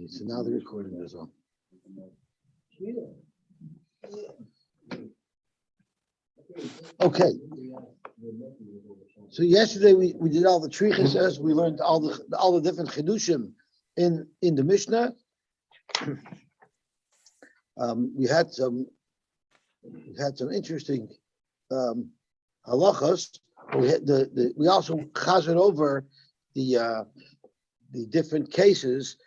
So now the recording is on. Okay. So yesterday we did all the trichas. We learned all the different chidushim in the Mishnah. We had some interesting halachas. We also chazed over the different cases,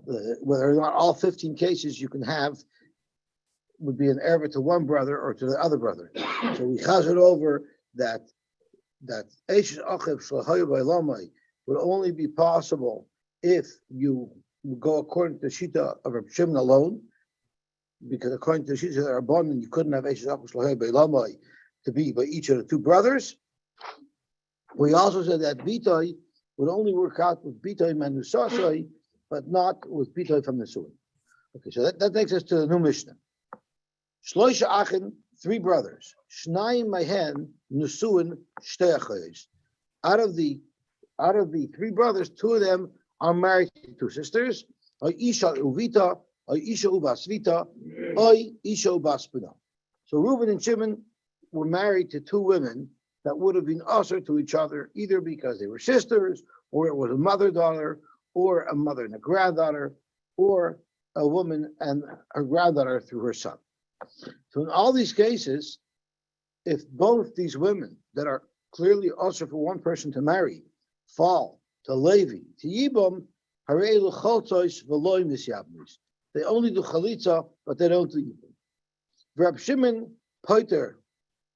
whether or not all 15 cases you can have would be an erva to one brother or to the other brother. So we chazed over that Eish Achiv Shlahayu Bailamai would only be possible if you go according to the Shita of Reb Shimon alone, because according to the Shita of Rabbanan, you couldn't have Eish Achiv Shlahayu Bailamai to be by each of the two brothers. We also said that Bitoy would only work out with Bitoy Manusasai, but not with Bitoy from the Suin. Okay, so that takes us to the new Mishnah. Shloisha Achin, 3 brothers. Shnayim Mahen Nusuin Shtei Achayos. Out of the 3 brothers, 2 of them are married to 2 sisters. Oy Isha Uvita, Oy Isha Ubasvita, Oy Isha Ubaspina. So Reuben and Shimon were married to 2 women that would have been usher to each other, either because they were sisters, or it was a mother-daughter, or a mother and a granddaughter, or a woman and her granddaughter through her son. So in all these cases, if both these women that are clearly usher for one person to marry fall to Levi, to Yibam, they only do chalitza, but they don't do Yibam. Reb Shimon Poiter,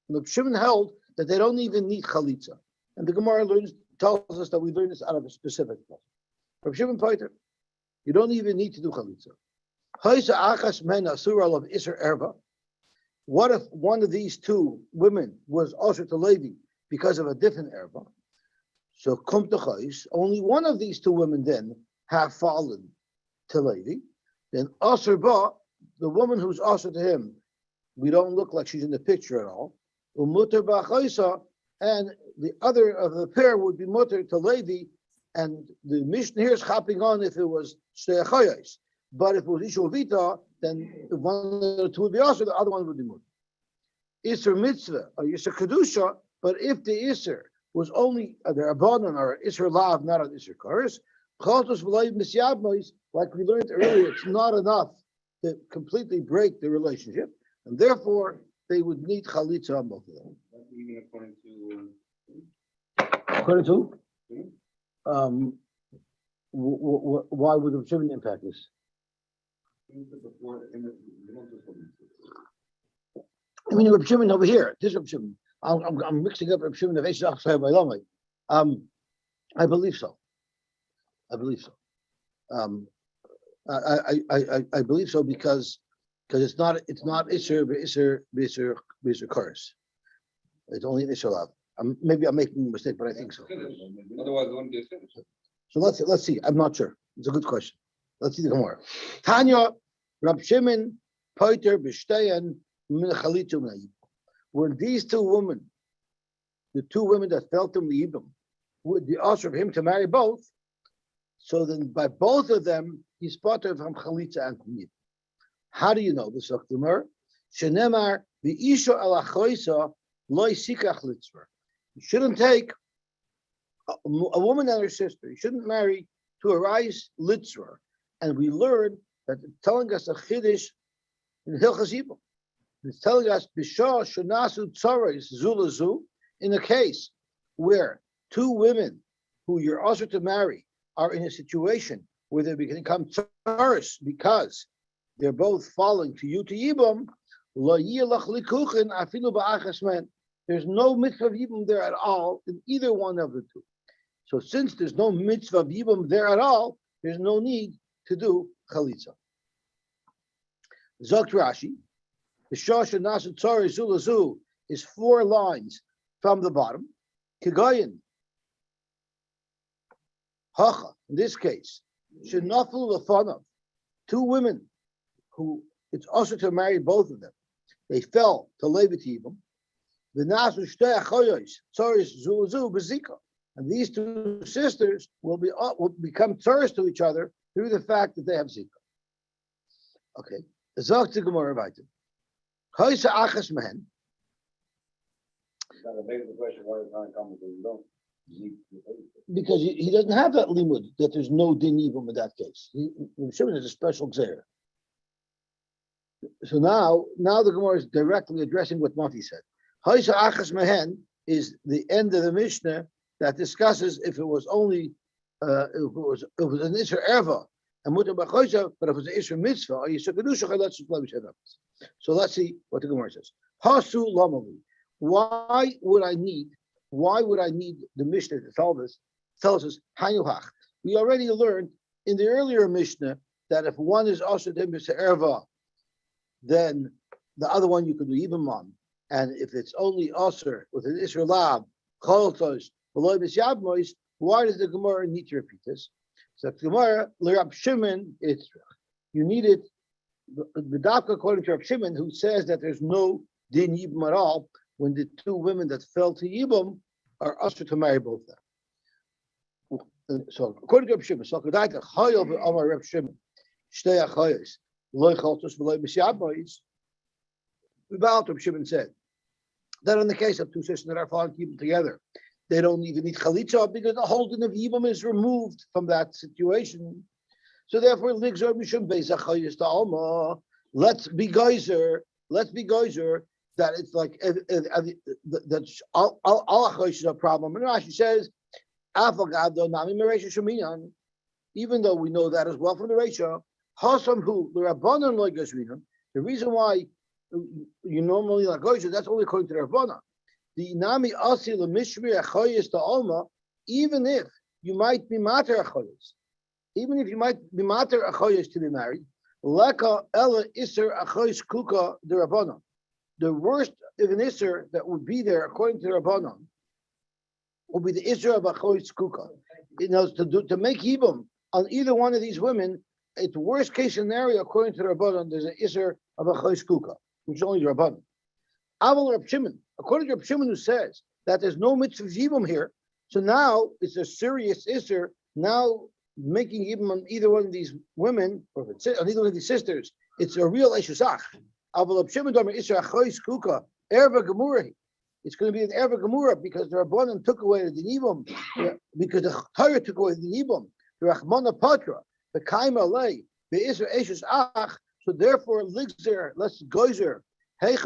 Reb Shimon held that they don't even need chalitza, and the Gemara tells us that we learn this out of a specific place. Reb Shimon Poiter, you don't even need to do chalitza. What if one of these 2 women was usher to Levi because of a different erva? So only one of these 2 women then have fallen to Levi. Then usher ba, the woman who's usher to him, we don't look like she's in the picture at all. Umuter ba, and the other of the pair would be mutter to Levi, and the Mishnah here is hopping on if it was Shtei Achayos. But if it was Isha Vita, then if one of the 2 would be usher, the other one would be mutter. Isser mitzvah or Isser kedusha, but if the Isser was only the Rabbanan or Isser lav, not an Isser kares, like we learned earlier, it's not enough to completely break the relationship, and therefore they would need chalitza on both of them. Even According to? Why would the Shimon impact this? I mean, Reb Shimon over here. This Reb Shimon. I'm mixing up Reb Shimon of Eish Achsay Bailamai. I believe so. I believe so. I believe so because it's not Isser Kurs. It's only an Isser Lav. Maybe I'm making a mistake, but I think so. Otherwise, it wouldn't be a finish. So let's see. I'm not sure. It's a good question. Let's see the Gemara. Tanya, Rab Shimon, Poiter, B'Shteyan, Min Chalitzu Me'ayib. Were these 2 women, the 2 women that felt him the Yibam, would the usher of him to marry both? So then, by both of them, he's potter from Chalitza and from Yibam. How do you know this, Gemara? Shenemar v'isha al achoisa loy sikach litzver. You shouldn't take a woman and her sister. You shouldn't marry to a rice litzver. And we learn that it's telling us a chiddush in Hilchas Yibam. It's telling us b'shah shenasu tzaros zulazu, in a case where 2 women who you're also to marry are in a situation where they become tzaros because they're both falling to you to Yibam. Lo yilach likuchen afilu ba'achas men. There's no mitzvah of Yibam there at all in either one of the 2. So since there's no mitzvah of Yibam there at all, there's no need to do chalitza. Zokt Rashi, the Shosha Nasu Tzori Zulazu is 4 lines from the bottom. Kigayin, Hacha, in this case, Shenaflu Lafanav, 2 women who it's also to marry both of them. They fell to Levi Yibam. The Nasu Shtei Achoyos Tzori Zulazu Bezika. And these 2 sisters will become tzaros to each other through the fact that they have zika. Okay. The Zok to Gemara weiter. Hoysa achas mehen. That begs the question, why is it not common when you don't? Because he doesn't have that limud, that there's no din even in that case. Shimon is a special xer. So now the Gemara is directly addressing what Mati said. Hoysa achas mehen is the end of the Mishnah that discusses if it was only if it was an isser erva and mutar b'choysa, but if it was an isser mitzvah, or yisur kedusha, let's just play with Yevamos. So let's see what the Gemara says. Hasu lamavi. Why would I need the Mishnah to tell us Hayuhach? We already learned in the earlier Mishnah that if one is also erva, then the other one you could do even on. And if it's only usher with an isser lab, choltos, below Yevamos, why does the Gemara need to repeat this? So the Gemara, L'Rab Shimon, you need it. The Dafka, according to Rab Shimon, who says that there's no din yibum at all when the two women that fell to yibum are usher to marry both of them. So according to Rab Shimon, so Kedayta Chayil v'Amar Rab Shimon, Shtei Achayos, Lo Chaltos v'Lo Yevamos. Rab Shimon said that in the case of two sisters that are falling to yibum together, they don't even need chalitza because the whole din of yibum is removed from that situation. So therefore, let's be geyser that it's like that's all is a problem. And Rashi says, even though we know that as well from the Reisha, the reason why you normally like geyser, that's only according to the Rabbanan. The nami asi lemishri achoyes to alma, even if you might be mater achoyes, even if you might be mater achoyes to be married, leka ella iser achoyes kuka the Rabbanan. The worst of an iser that would be there according to the Rabbanan would be the iser of achoyes kuka. You know, to make yibum on either one of these women, it's worst case scenario according to the Rabbanan. There's an iser of achoyes kuka, which is only the Rabbanan. Aval Rab Shimon, according to Rab Shimon, who says that there's no mitzvah yibum here, so now it's a serious isser. Now making yibum on either one of these women or on either one of these sisters, it's a real eshusach. Aval Rab Shimon domer isser achoyes kuka erva gemura. It's going to be an erva gemura because the Rabbanan took away the yibum, because the Torah took away the yibum. The Rachmana Patra, the Kaima Lei, the isser eshusach. So therefore, ligzer, let's geyser. Let's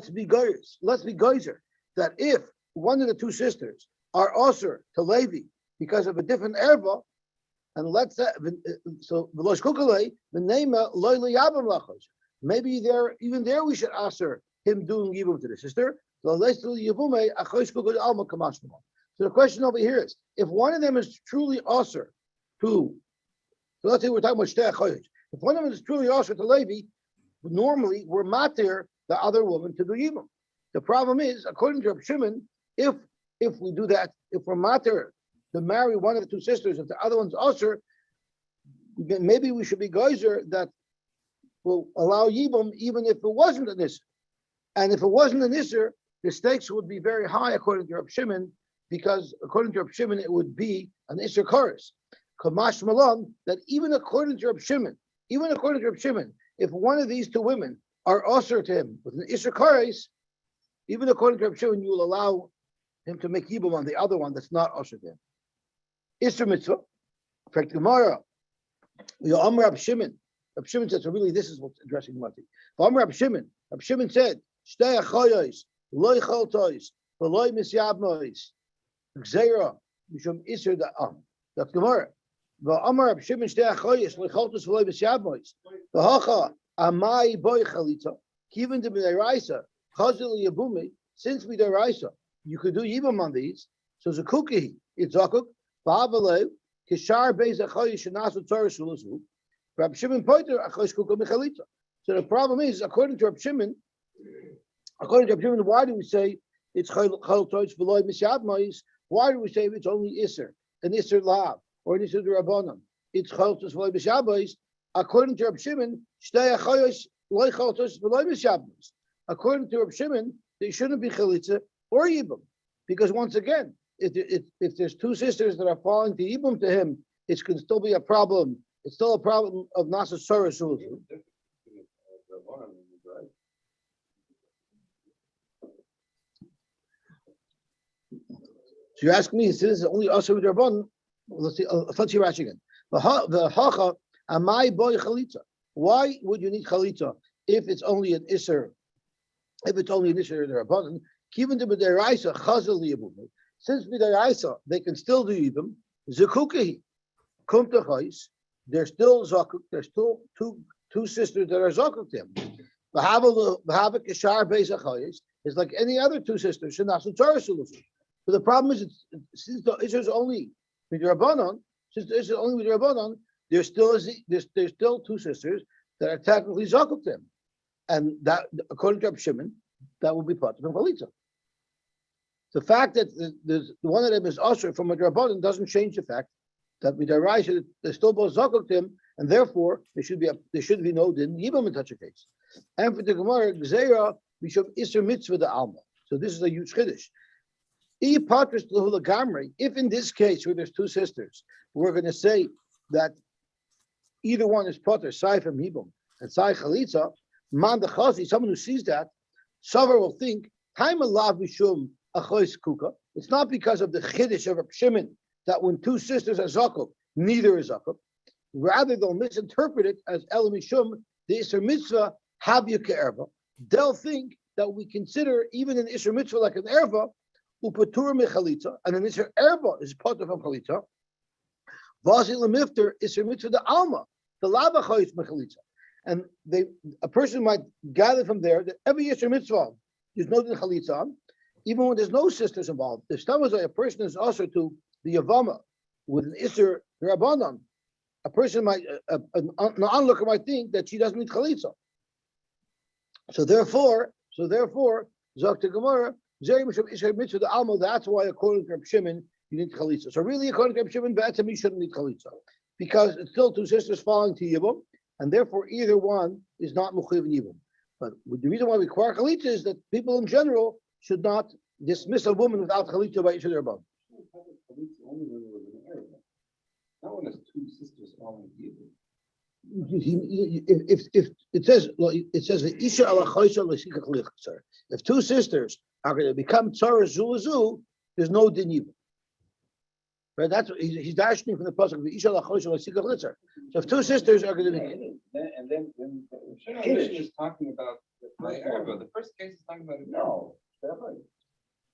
be geyser that if one of the two sisters are osir to Levi because of a different erva, and let's say so maybe there even there we should osir him doing yibum to the sister. So the question over here is, if one of them is truly osir to, so let's say we're talking about shtei achoyos. If one of them is truly osher to Levi, normally we're matir the other woman to do yibum. The problem is, according to Rab Shimon, if we do that, if we're matir to marry one of the two sisters, if the other one's osher, then maybe we should be geyser that will allow yibum even if it wasn't an isser. And if it wasn't an isser, the stakes would be very high according to Rab Shimon, because according to Rab Shimon it would be an isser chorus. Kamash Malon, that even according to Rab Shimon, if one of these two women are osir to him with an isser kares, even according to Rab Shimon, you will allow him to make yibum on the other one that's not osir to him. Isser mitzvah. In fact, Gemara, Yom Rab Shimon said, so really this is what's addressing Mati. Rab Shimon said, Shtei achoyos, loy choltois, v'loy misyabnois, gzeira, mishum isser da'am. That's Gemara. V'amar Rab Shimon shtei achoyos lecholtos v'loy b'syabmois. V'hacha amai boy chalitza kiven to b'deraisa chazil yabumi. Since b'deraisa you could do yibum on these. So zakuki it's zakuk v'avalev kishar beis achoyos shenasu tzoros shulusu. Rab Shimon poiter achoyos kuka b'chalitza. So the problem is, according to Rab Shimon, why do we say it's choltos v'loy b'syabmois? Why do we say it's only isser, an isser lav? Or an isser d'Rabbanan, it's choltos v'loy b'shabos. According to Rab Shimon, shtei achoyos loy choltos v'loy b'shabos. According to Rab Shimon, they shouldn't be chalitza or yibum, because once again, if there's two sisters that are falling to Yibum to him, it can still be a problem. It's still a problem of Nasa Surah. So you ask me, since it's only also with Rabban, let's see Rashi again. The hacha amai boy chalitza. Why would you need chalitza if it's only an iser? If it's only an iser in the Rabban, given to b'deraisa chazal liyabum. Since b'deraisa they can still do yibum. Zekukehi kum techais. They're still zakuk. There's still two sisters that are zakuk to him. V'havik kishar beis achayis is like any other two sisters. Shenasu tzara solution. But the problem is, since the Israel is only with Rabbanon, there's still two sisters that are technically zakuk to him, and that according to Reb Shimon, that will be part of Chalitza. The fact that the one of them is usher from a Rabbanon doesn't change the fact that with Rashi they're still both zakuk to him, and therefore there should be no din yibam in such a case. And for the Gemara, Gzeira Mishum Isser Mitzvah the Alma. So this is a huge chiddush. If in this case where there's two sisters, we're going to say that either one is potter, sai from hibum, and sai chalitza, man the chazi, someone who sees that, Savar will think, time alav mishum achois kuka. It's not because of the chiddush of Reb Shimon that when two sisters are zakuk, neither is zakuk. Rather, they'll misinterpret it as el mishum the iser mitzvah habya ke'erva. They'll think that we consider even an iser mitzvah like an erva, upatur mechalitza, and an iser erva is potter from chalitza. Vasi lemifter iser mitzvah the alma, the lava chayis mechalitza. And a person might gather from there that every iser mitzvah is no din chalitza, even when there's no sisters involved. If a person is also to the Yevamos with an iser rabbanon, a person might, an onlooker might think that she doesn't need chalitza. So therefore, Zok Gemara, the Alma, that's why according to Reb Shimon, you need chalitza. So really, according to Reb Shimon, you shouldn't need chalitza because it's still two sisters falling to Yibum, and therefore either one is not Mechuyev in Yibum. But the reason why we require chalitza is that people in general should not dismiss a woman without chalitza by Yisrael Rabban. Not when there's two sisters falling to Yibum. If it says the Isha ala Chaysa l'Sikach Lichzer. If two sisters are going to become tzara zu, there's no din yibum. Right? That's what he's dashing from the pasuk of the Isha ala Chaysa l'Sikach Lichzer. So if two sisters are going to be, and then Shimon is talking about the first case is talking about it. No,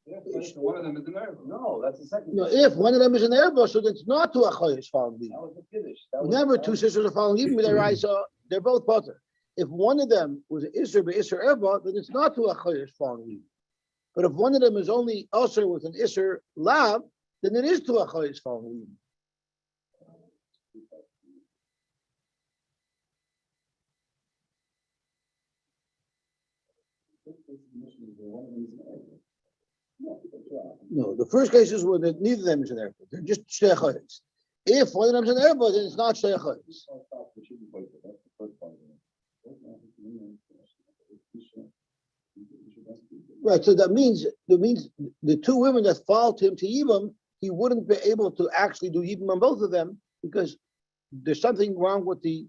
yeah, so one of them is an erva. No, that's the second. No, if one of them is an erva, so that's not two achayos following leave. That was the kiddush. Whenever two sisters are following leave with their eyes, they're both potter. If one of them was an isser but isser erva, then it's not two achayos following leave. But if one of them is only usher with an isser lav, then it is two achayos following leave. No, the first case is where neither of them is an erva. They're just shtei achayos. If one of them is an erva, then it's not shtei achayos. Right, so that means the two women that fall to him to Yibam, he wouldn't be able to actually do Yibam on both of them because there's something wrong with the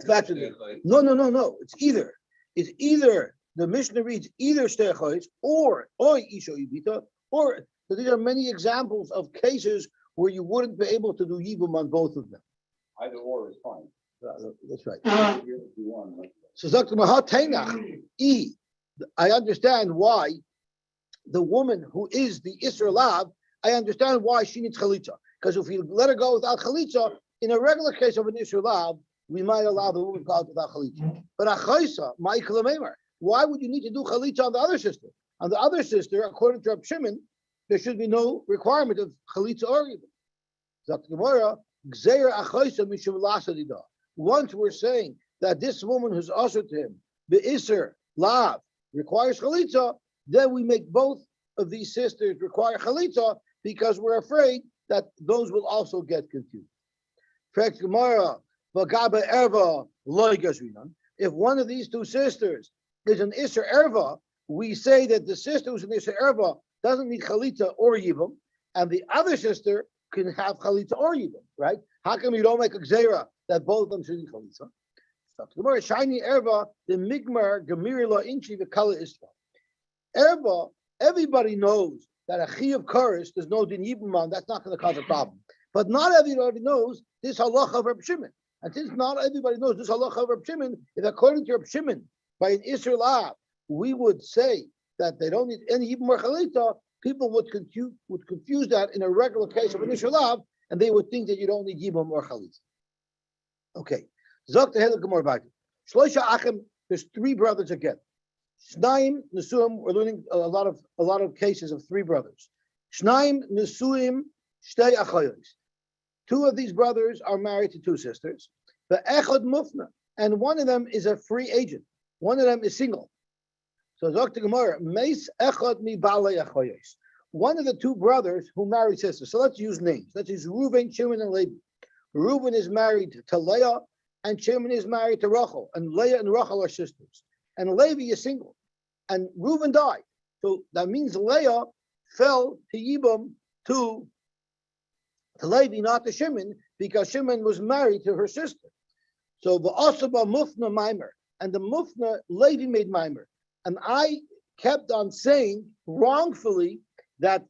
fact that no. It's either the Mishnah reads either Shtei Achayos or Isha Yibita, or so these are many examples of cases where you wouldn't be able to do Yibam on both of them. Either or is fine. That's right. So Dr. Mahat Tainach, I understand why the woman who is the Isra Lav, I understand why she needs Chalitza. Because if you let her go without Chalitza, in a regular case of an Isra Lav, we might allow the woman to go out without Chalitza. But Achaisa, Ma'ikal Maamar, why would you need to do Chalitza on the other sister? On the other sister, according to Reb Shimon, there should be no requirement of Chalitza or even. Dr. Gemara, Gzeira Achaisa Mishum Lasadida. Once we're saying that this woman who's ushered to him, the Isser Lav, requires chalitza, then we make both of these sisters require chalitza because we're afraid that those will also get confused. If one of these two sisters is an Isser Erva, we say that the sister who's an Isser Erva doesn't need chalitza or yibum, and the other sister can have chalitza or yibum, right? How come you don't make a gzeira that both of them should be chalitza? So Gemara shiny erva the migmar gemir lo inchi v'kala isra. Erva, everybody knows that a chi of chorus, there's no din yibum on. That's not going to cause a problem. But not everybody knows this halacha of Reb Shimon. And since not everybody knows this halacha of Reb Shimon, if according to Reb Shimon, by an Isser Lab, we would say that they don't need any Yibum or Chalitza, people would confuse that in a regular case of an Isser Lab, and they would think that you don't need Yibum or Chalitza. Okay. Zok tehel gemor vayter. Shloisha achim, there's three brothers again. Shnaim nesuim, we're learning a lot of cases of three brothers. Shnaim nesuim shtei achayos. Two of these brothers are married to two sisters. The echad mufna, and one of them is a free agent. One of them is single. So Dr. Gemara, meis echad mi balei achayos. One of the two brothers who married sisters. So let's use names. Let's use Reuven, Shimon, and Levi. Reuven is married to Leah, and Shimon is married to Rachel. And Leah and Rachel are sisters. And Levi is single. And Reuven died. So that means Leah fell to Yibam to Levi, not to Shimon, because Shimon was married to her sister. So the Asaba Mufna Maamar, and the Mufna Levi made Maamar. And I kept on saying wrongfully that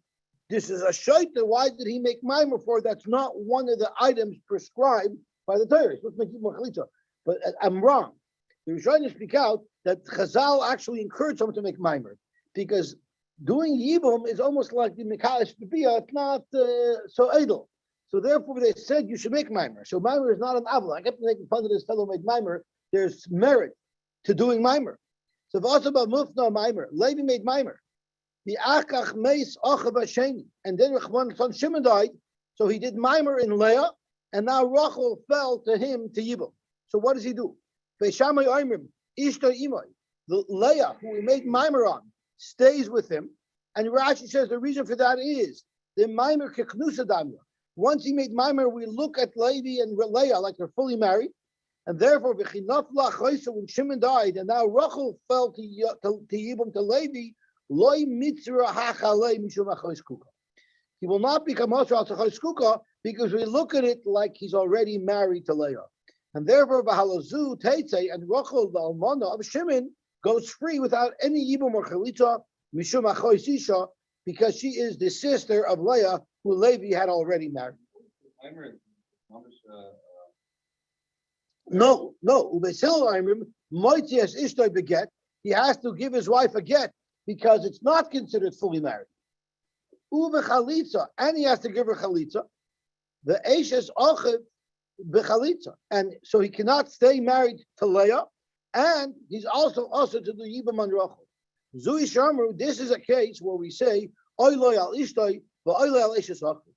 this is a shaita. Why did he make Maamar for? That's not one of the items prescribed by the Torah. Let's make it more chalitza. But I'm wrong. The Rishonim speak out that Chazal actually encouraged someone to make Maamar, because doing Yibum is almost like the Mikalish Bibia. It's not so idle. So therefore, they said you should make Maamar. So Maamar is not an avla. I kept making fun of this fellow made Maamar. There's merit to doing Maamar. So V'asaba Mufna Maamar. Levi made Maamar. The Akach Meis Achav Hasheni. And then when son Shimon died, so he did Maamar in Leah, and now Rachel fell to him to Yibum. So what does he do? Beishamai Oimrim Ishto Imai. The Leah, who he made Maamar on, stays with him. And Rashi says the reason for that is the Maamar Keknusa Damya. Once he made Maamar, we look at Levi and Leah like they're fully married, and therefore, when Shimon died, and now Rachel fell to Yibum to Levi, he will not become also al kuka, because we look at it like he's already married to Leah, and therefore Bahalazu Teitze and Rachel the Almana of Shimon goes free without any Yibum or Chalitza mishum achois isha, because she is the sister of Leah, who Levi had already married. No. He has to give his wife a get because it's not considered fully married. And he has to give her chalitza. The Eishes Achiv b'chalitza, and so he cannot stay married to Leah, and he's also to the Yibam and Rachel. Zui Shamru, this is a case where we say Oiloi al Ishtoi, but Oiloi al Eishes Achiv.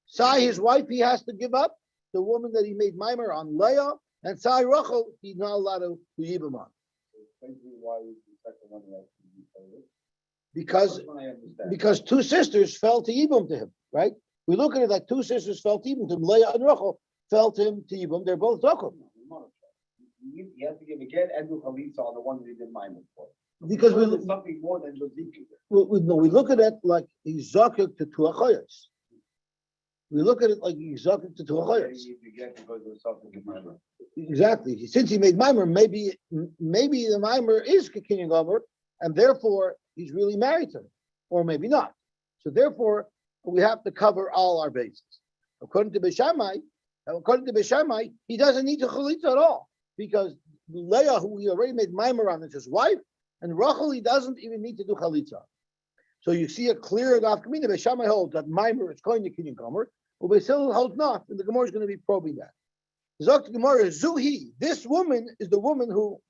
Sai, his wife, he has to give up, the woman that he made Maamar on Leah, and Sai Rachel, he's not allowed to Yibam on. Because two sisters fell to Yibam to him, right? We look at it like two sisters fell to Yibam to him. Leah and Rachel fell to him to Yibam. They're both Rachel. He has to give a get and do chalitza on the one that he did Maamar for. Because there's something more than just we look at it like he's zakuk to two achayos. We look at it like he's zakuk to two achayos. Exactly. Since he made Maamar, maybe the Maamar is Kinyan Gomer, and therefore he's really married to her, or maybe not. So therefore, we have to cover all our bases. According to Beishamai, he doesn't need to chalitza at all, because Leah, who he already made Maamar on, is his wife, and Rachel, he doesn't even need to do chalitza. So you see a clear enough. Beishamai holds that Maamar is going to Kinyan Gomer, but Beisil holds not, and the Gemara is going to be probing that. Zok Gemara, Zuhi, this woman is the woman who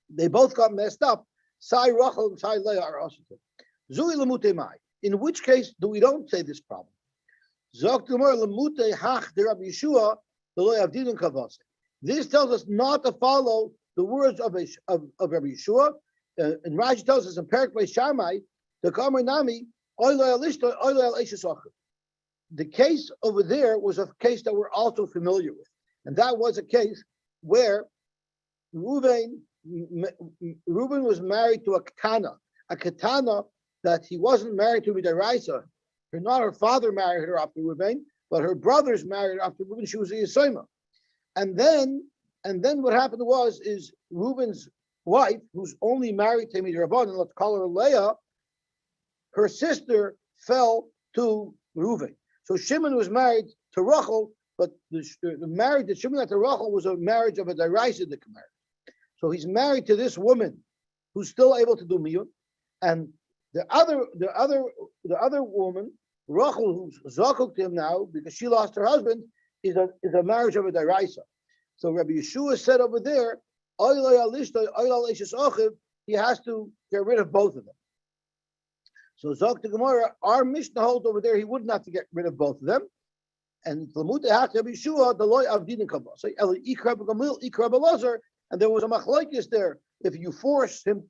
they both got messed up. Sai Rachel and Sai Leah are also. Zuhi lemute mai. In which case do we don't say this problem? Zok Gemara lemute hach de Rabbi Yeshua the loy avdin kavase. This tells us not to follow the words of Rabbi Yeshua. And Rashi tells us in Perak Beishamai the Kamer Nami oilay alishta oilay al eishasacher. The case over there was a case that we're also familiar with. And that was a case where Reuben was married to a katana that he wasn't married to Midaraisa, not her father married her after Reuven, but her brothers married her after Reuven. She was a Yosema. And then what happened is Reuben's wife, who's only married to Rabban, let's call her Leah, her sister fell to Reuven. So Shimon was married to Rachel, but the marriage that Shimon had to Rachel was a marriage of a Daraisidic marriage. So he's married to this woman who's still able to do miyun, and the other woman, Rachel, who's zakuk to him now because she lost her husband, is a marriage of a Daraisa. So Rabbi Yeshua said over there, he has to get rid of both of them. So Zok to Gemara, our Mishnah holds over there, he wouldn't have to get rid of both of them. And Talmud Rabbi Yeshua, the loy of Din Kavah. So Ikra B'Gamil, Ikra B'Lazar, and there was a machlokes there. If you force her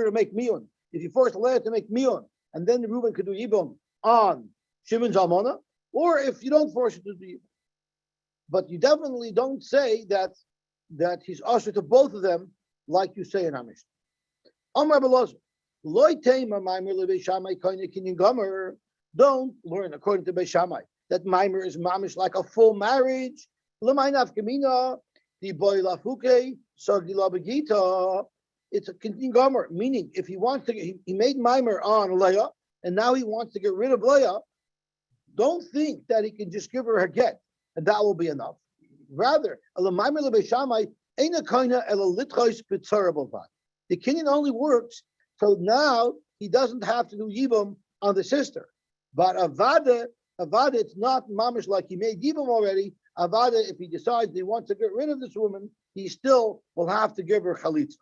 to make miyun, if you force Leah to make miyun, and then Reuben could do yibum on Shimon's almana, or if you don't force her to do yibum. But you definitely don't say that he's usher to both of them, like you say in our Mishnah. Amar B'Lazar. Don't learn according to Beis Shammai that Maamar is mamish like a full marriage. It's a continuing gomer, meaning if he wants to, he made Maamar on Leah, and now he wants to get rid of Leah. Don't think that he can just give her get, and that will be enough. Rather, the kinyan only works. So now he doesn't have to do yibum on the sister. But avada, it's not mamish like he made yibum already. Avada, if he decides he wants to get rid of this woman, he still will have to give her chalitza.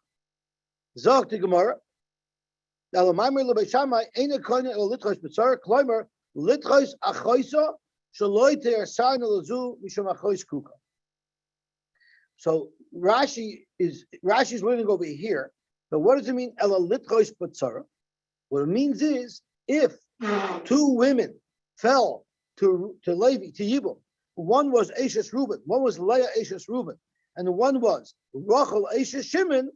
Zog to Gemara. So Rashi's learning over here. But what does it mean? What it means is if two women fell to Levi, to Yibum, one was Eshes Reuben, one was Leah Eshes Reuben, and one was Rachel Eshes Shimon,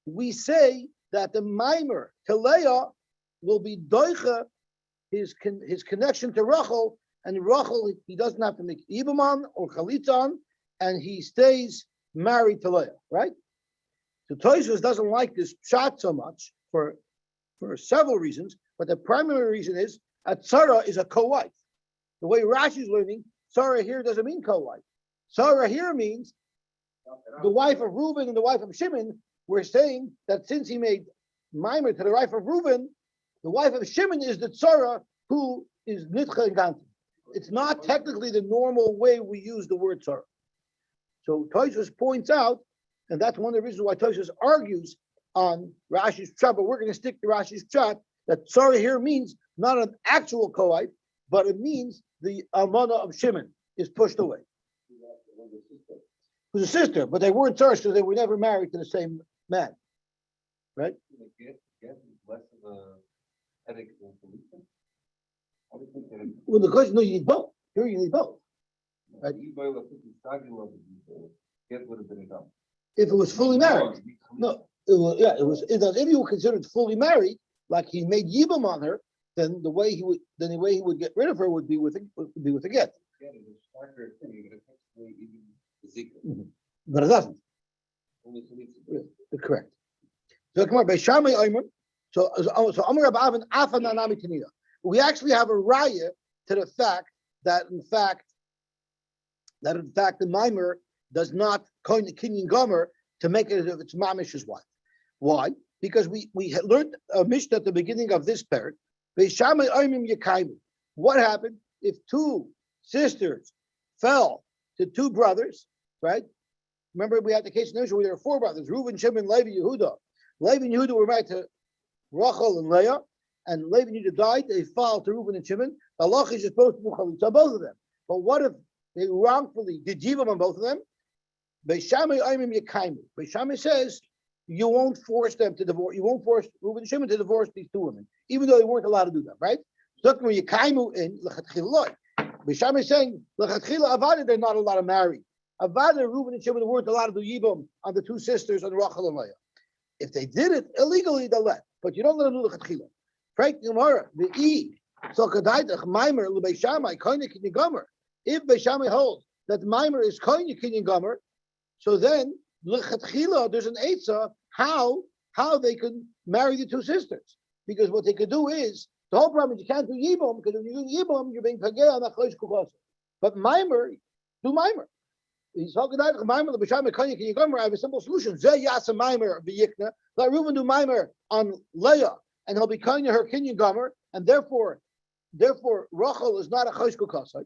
we say that the Maamar to Leah will be doicha his connection to Rachel, and Rachel he doesn't have to make Yibum on or Chalitza on, and he stays married to Leah, right? So Tosfos doesn't like this shot so much for several reasons, but the primary reason is that Sarah is a co-wife. The way Rashi is learning, Sarah here doesn't mean co-wife. Sarah here means the wife of Reuben and the wife of Shimon. We're saying that since he made Maamar to the wife of Reuben, the wife of Shimon is the Sarah who is Nitcha and Ganti. It's not technically the normal way we use the word Sarah. So Tosfos points out, and that's one of the reasons why Tosfos argues on Rashi's pshat, but we're going to stick to Rashi's pshat, that Sarah here means not an actual co-wife, but it means the almana of Shimon is pushed away. Who's a sister, but they weren't Sarah because they were never married to the same man. Right? Less of a headache than Philippe. Well, the question, no, you need both. Here you need both. Right? If it was fully married, no, it was. If you were considered fully married, like he made yibum on her, then the way he would get rid of her would be with a get. But it doesn't. Correct. So come on, Beishamay Omer. So Amar Rabbavan Afa Nanami Tanina. We actually have a raya to the fact that in fact the Maamar does not coin the kinyan gomer to make it as if it's mamish's wife. Why? Because we had learned a Mishnah at the beginning of this parak. What happened if two sisters fell to two brothers? Right? Remember, we had the case in Israel where there were four brothers: Reuben, Shimon, Levi, Yehuda. Levi and Yehuda were married to Rachel and Leah, and Levi and Yehuda died. They fell to Reuben and Shimon. Allah is supposed to do chalitza both of them. But what if they wrongfully did yibum on both of them? Beis Shammai says you won't force them to divorce. You won't force Reuben and Shimon to divorce these two women, even though they weren't allowed to do that, right? So when you kaimu in lechatchila, Beis Shammai is saying lechatchila avada they're not allowed to marry. Avada Reuben and Shimon weren't allowed to do yibum on the two sisters on Rachel and Leah. If they did it illegally, they'll let, but you don't let them do lechatchila. Right? Gemara the So Kadaitach Maimer Beishamai Koine Kinyan Gomer. If Beishamai holds that Maimer is Koine Kinyan Gomer, so then Lechatchila there's an Eitzah how they can marry the two sisters, because what they could do is the whole problem is you can't do Yibum, because when you do Yibum you're being Pagei on Achlosh Kukosa. But Maimer, do Maimer. He's talking about Maimer the Beishamai Koine Kinyan Gomer. I have a simple solution. Zeh Yasa Maimer B'Yikna. Let Reuven do Maimer on Leah, and he'll be Koine her Kinyan Gomer, and therefore Rachel is not a Choshku Kasai.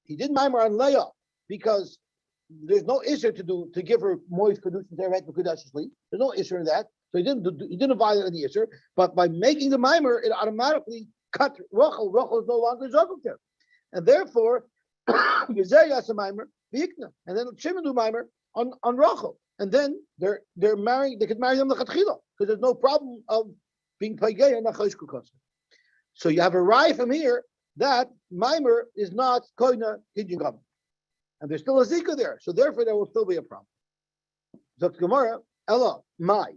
He did Maimer on Leah because there's no issue to give her moist kedushin teret b'kedashishli. There's no issue in that, so he didn't violate any issue. But by making the Maimer, it automatically cut Rachel. Rachel is no longer Zokuk, and therefore Gezeyas a Maimer v'Yikna, and then Shimon do Maimer on Rachel, and then they're marrying. They could marry them lechatchila because there's no problem of being pagei and Choshku Kasai. So you have a rai from here that Maimer is not koina kinyan gomer, and there's still a zika there. So therefore, there will still be a problem. Zok Gemara, Ella Mai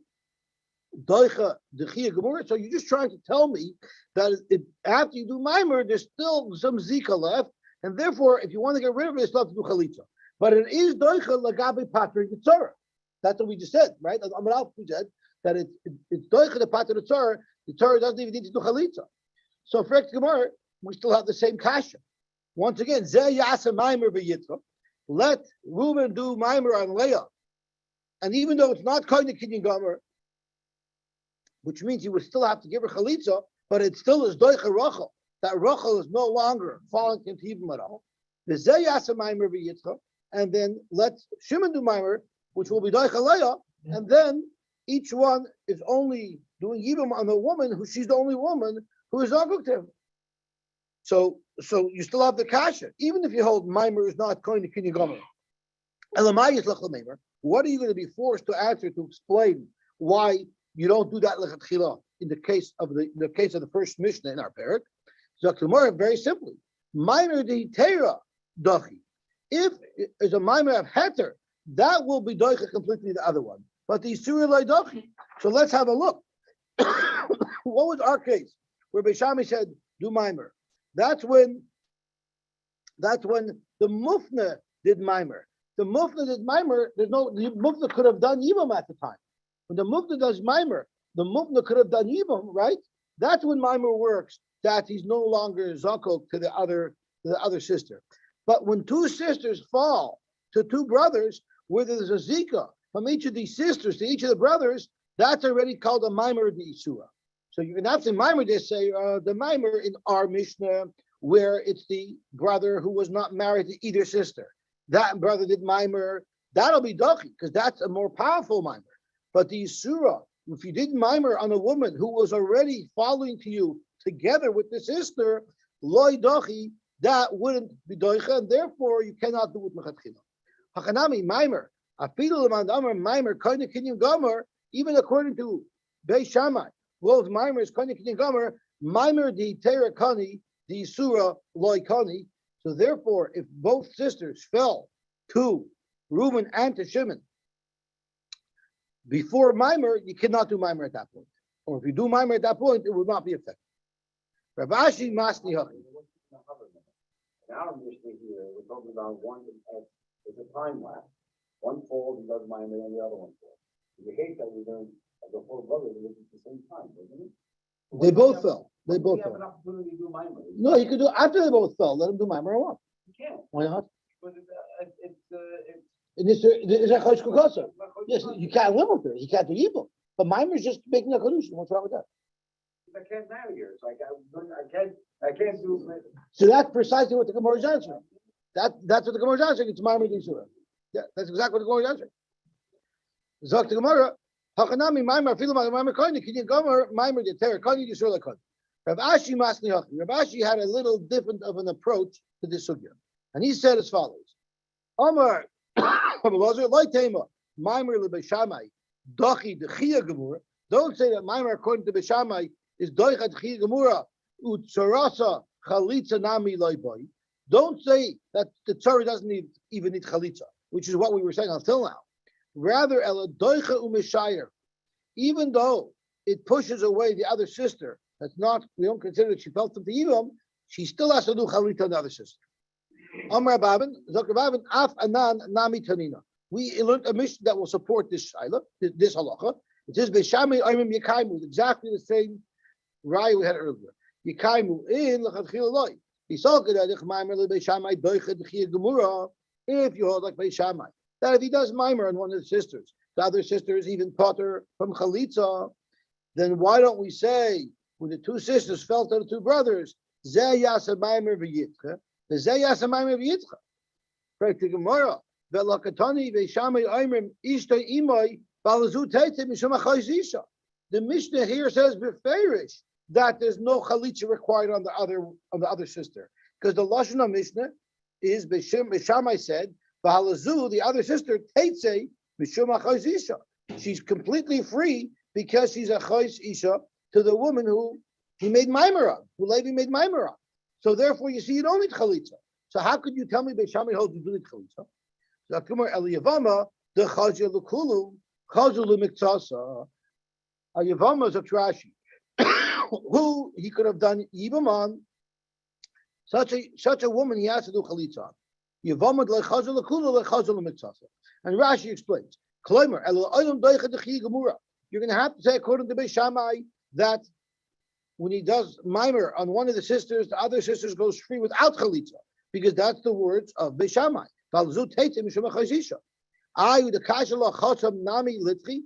Doicha Dechia Gemara. So you're just trying to tell me that after you do Maimer, there's still some zika left, and therefore, if you want to get rid of it, you still have to do chalitza. But it is Doicha Lagabe Patri Yitzara. That's what we just said, right? Amar we said that it's Doicha the Patri Yitzara. The Torah doesn't even need to do chalitza. So for Gemara, we still have the same kasha. Once again, Zeh Yasa Maimer B'Yitro. Let Reuben do Maimer on Leah, and even though it's not Koine Kinyan Gomer, which means you would still have to give her chalitza, but it still is Doicha Rachel. That Rachel is no longer falling into Yibum at all. The Zeh Yasa Maimer B'Yitro, and then let Shimon do Maimer, which will be Doicha Leah, and then each one is only doing Yibum on the woman who she's the only woman who is Zokuk to him. So you still have the kasha, even if you hold Maimer is not going to Kinyan Gomer. Elamai is Lechamaimer. What are you going to be forced to answer to explain why you don't do that lechatchila in the case of the first Mishnah in our parak? Zaktimor, very simply, Maimer de Tera Dochi. If it's a Maimer of Heter, that will be Doicha completely the other one. But the Surah Dochi. So let's have a look. What was our case where Beishami said do Maimer? That's when the Mufna did Maimer. The Mufna did Maimer. The Mufna could have done Yibam at the time. When the Mufna does Maimer, the Mufna could have done Yibam, right? That's when Maimer works. That he's no longer Zakok to the other sister. But when two sisters fall to two brothers, where there's a Zika from each of these sisters to each of the brothers, that's already called a Maimer de Isura. So you can have the Maimer, they say the Maimer in our Mishnah, where it's the brother who was not married to either sister. That brother did Maimer, that'll be Dochi, because that's a more powerful Maimer. But the Isura, if you did Maimer on a woman who was already following to you together with the sister, Loi Dochi, that wouldn't be Doicha, and therefore you cannot do it Mechatchila. Hachanami, Maimer, Afidu Lemandamar, Maimer, Koine Kinyan Gomer, even according to Beis Shammai, both Maimer is Koine Kinyan Gomer, Maimer di Tera Kani, di Surah Loi Kani. So therefore, if both sisters fell to Reuben and to Shimon before Maimer, you cannot do Maimer at that point. Or if you do Maimer at that point, it will not be effective. Rav Ashi Masni Hachi. Now I'm just thinking here, we're talking about one, it's a time lapse. One falls, he does Maimer, and the other one falls. In the case that we're doing, the four brothers, they lived at the same time, wasn't it? They both fell. They both have fell. an opportunity to do Maimer. No, you could do after they both fell. Let them do Maimer or what? You can't. Why not? But Is that Chosh Kukasa? Yes, you can't live with her. You can't do evil. But Maimer is just making a condition. What's wrong with that? I can't marry her, so I can't do. So that's precisely what the Gemara is answering. That's what the Gemara is answering. It's Maimer D'Isura. Yeah, that's exactly what the Gemara is answering. Zok the Gemara, Hachanami Maimer, Filu Maimer Koine, Kinyan Gomer, Maimer D'Ter, Koine D'Isura Koine. Rav Ashi Masni Hachi. Rav Ashi had a little different of an approach to this sugya, and he said as follows: Amar, Loitema, Maimer LeBeishamai, Dochi D'Chia Gemura. Don't say that Maimer according to Beishamai is Doicha D'Chia Gemura Utzarasa Chalitza Nami Loiboy. Don't say that the Torah doesn't even need Chalitza, which is what we were saying until now. Rather, Ela Doicha Umeshayer, even though it pushes away the other sister, That's not, we don't consider that she felt him to Yibam. She still has to do Chalita on the other sister. Amar Babin, Dr. Babin, Af Anan Nami Tanina. We learned a mission that will support this shaila, this halacha. It says Beishami Oimim Yekaimu, exactly the same raya we had earlier. Yekaimu in Lachadchil Loi. If you hold like Beishamai, that if he does mimer on one of the sisters, the other sister is even potter from Chalitza, then why don't we say when the two sisters fell to the two brothers, Zeh Yasa Mimer v'Yitcha, the Zeh Yasa Mimer v'Yitcha. Correct the Gemara. Ve'lakatani ve'Shamai Oimrim Ishta Imai Balazu Teite Mishum Achayzisha. The Mishnah here says beferish that there's no chalitza required on the other sister, because the lashon of Mishnah is Beishamai said Bahalazu, the other sister Teitze Mishum Achayzisha. She's completely free because she's a chayz isha to the woman who he made mimer on, who Levi made mimer on. So therefore, you see, you don't need chalitza. So how could you tell me Beishamai holds you do need chalitza? Zakumar El Yevama the chazia l'kulu chazul l'miktsasa. A Yevama is a Rashi. Who he could have done Yibam on, such a woman he has to do chalitza on. Yevamad lechazul l'kulu lechazul l'miktsasa. And Rashi explains, Kloimer el olam doicha dechi gemura. You're going to have to say according to Beis Shammai that when he does mimer on one of the sisters, the other sisters goes free without chalitza, because that's the words of Beis Shammai. Valzu teitze mishum chayzisha. The kasha la chatam nami litchi.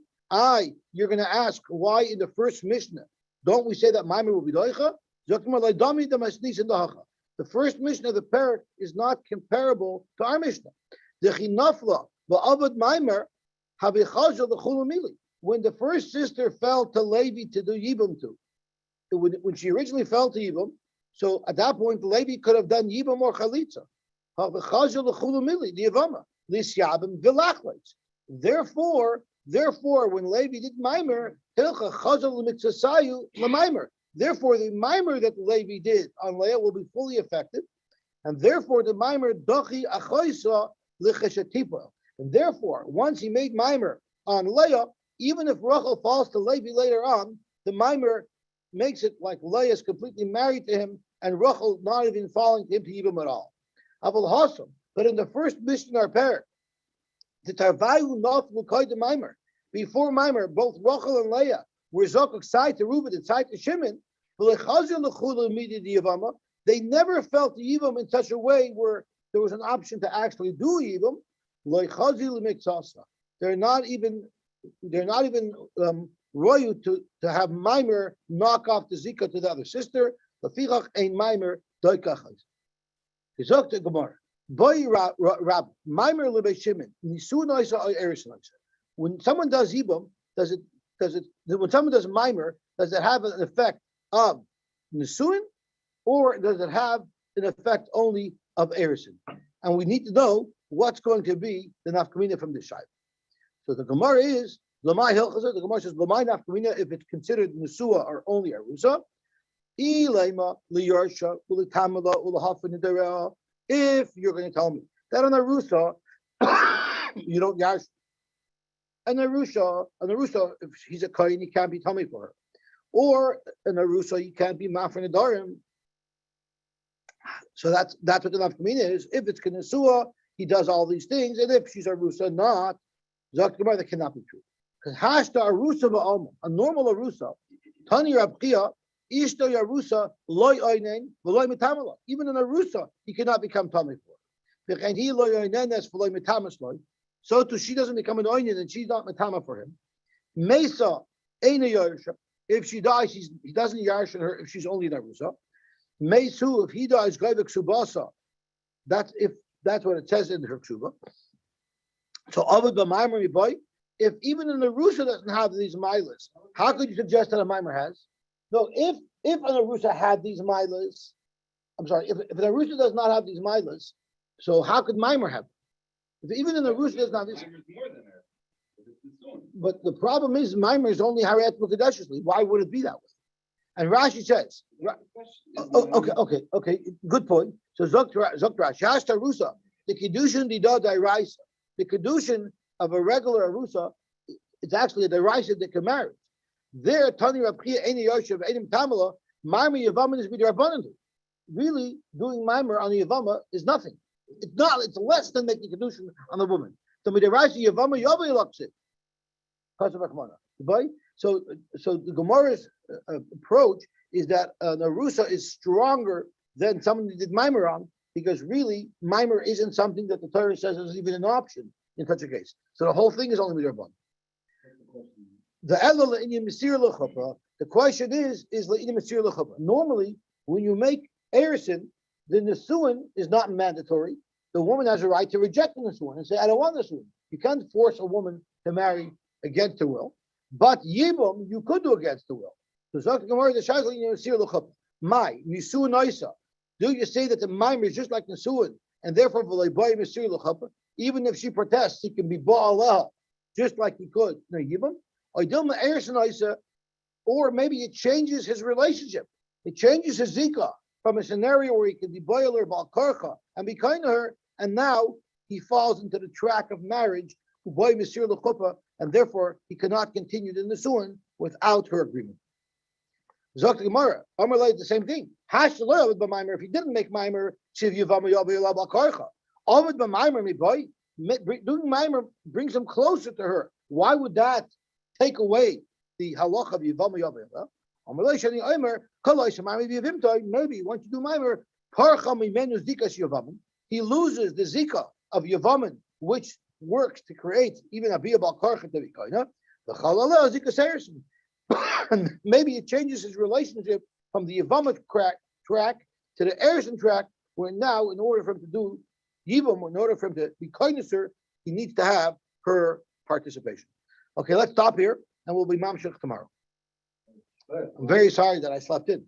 You're going to ask why in the first Mishnah don't we say that mimer will be doicha? The first Mishnah of the parak is not comparable to our Mishnah. The chinafla va'avad mimer habichazal l'chulumili. When the first sister fell to Levi to do Yibam to, when she originally fell to Yibam, so at that point Levi could have done Yibam or Chalitza. Therefore, when Levi did Maimer, therefore the Maimer that Levi did on Leah will be fully effective, and therefore the Maimer dochi achoisa lichashatipa. And therefore, once he made Maimer on Leah, even if Rachel falls to Levi later on, the Maimer makes it like Leah is completely married to him, and Rachel not even falling to him to Yibam at all. Aval Hasam, but in the first Mishnah or parak, the Tarvayu not Lukai the Maimer. Before Maimer, both Rachel and Leah were Zokok side to Reuben and side to Shimon. They never felt the Yibam in such a way where there was an option to actually do Yibam. They're not even royu to have Maimer knock off the Zika to the other sister. Lefichach ein Maimer doikachas. Gezok the Gemara. Boy Rab Maimer lebei Shimon nisu noisa or eris noisa. When someone does Yibam, when someone does Maimer, does it have an effect of Nisuin, or does it have an effect only of Erison? And we need to know what's going to be the nafkamina from this shayla. So the Gemara is Lamai Hilchaza. The Gemara says Lamai nafkamina if it's considered Nisua or only Arusa. Ilema liyarsha ulitamala ulahafin. If you're going to tell me that on Arusa you don't yash. An Arusha, if he's a kohen, he can't be tummy for her. Or an Arusa, you can't be mafrin adarim. So that's what the nafkamina is. If it's Kenesua, he does all these things, and if she's Arusa, not, Zaktimar, that cannot be true. Because hashta Arusa ba'alma, a normal Arusa, Tani Rabchia, Ishta Yarusa, loy oinen, v'loy metamala. Even an Arusa, he cannot become tummy for. V'chein he loy oinen, that's v'loy metamas loy. So too, she doesn't become an onion and she's not matama for him. Mesa ain't a yarsha. If she dies, he doesn't yarsha her if she's only an arusa. Mesu, if he dies, gavik subasa. That's what it says in her ksuba. So avad b'maimer boy. If even an arusa doesn't have these milas, how could you suggest that a mimer has? No, if an arusa had these milas, I'm sorry, if an arusa does not have these milas, so how could mimer have them? Even in the Rus does not. But the problem is, Maimer is only Harayat Mukadashusly. Why would it be that way? And Rashi says, okay, good point. So Zok Rashi, Hashta Rusa, the Kiddushin Dida Dairaisa, the Kiddushin of a regular Arusa, it's actually a Dairaisa that can marry. There, Tani Rabchia Eni Yoshev Edim Tamala, Maamar Yevamos is midrabanan. Really, doing Maamar on the Yevama is nothing. It's not. It's less than making kedushin on the woman. So midiraisa Yevama Yavai Laksit. So the Gemara's approach is that Narusa is stronger than someone who did Maamar on, because really Maamar isn't something that the Torah says is even an option in such a case. So the whole thing is only midrabanan. The question is normally when you make erison, the nesuin is not mandatory. The woman has a right to reject the nesuin and say, I don't want nesuin. You can't force a woman to marry against her will. But yibum, you could do against the will. So Zok Gemara the Shazli Nesir L'Chuppah. My Nisu Noisa. Do you say that the Maamar is just like nesuin, and therefore v'leiboy Nesir L'Chuppah? Even if she protests, he can be ba'alah, just like he could. No yibum. Or maybe it changes his relationship. It changes his zika from a scenario where he can be boiler balkarcha and be kind to her, and now he falls into the track of marriage, and therefore he cannot continue the nesuin without her agreement. Zok Gemara, Amar Lay the same thing. If he didn't make Maamar, doing Maamar brings him closer to her. Why would that take away the halacha of Yevama Yavela? Maybe once you do Maamar, he loses the zika of Yevamin, which works to create even a bia balkarcha to be kaina. The chalala zika serison, and maybe it changes his relationship from the Yevama track to the erison track, where now, in order for him to do Yivam, in order for him to be kindnesser, he needs to have her participation. Okay, let's stop here, and we'll be mamshech tomorrow. I'm very sorry that I slept in.